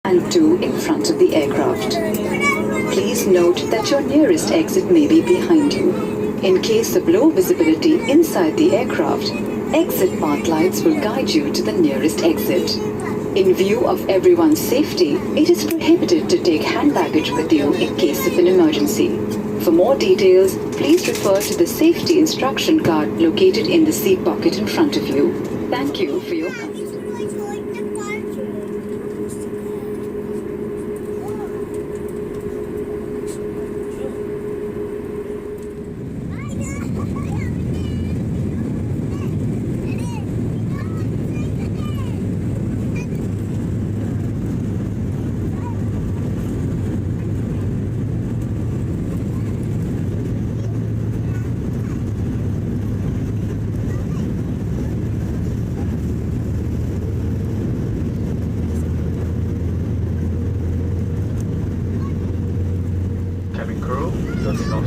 and 2 in front of the aircraft. Please note that your nearest exit may be behind you. In case of low visibility inside the aircraft, exit path lights will guide you to the nearest exit. In view of everyone's safety, it is prohibited to take hand baggage with you in case of an emergency. For more details, please refer to the safety instruction card located in the seat pocket in front of you. Thank you for your company. Cabin crew, your takeoff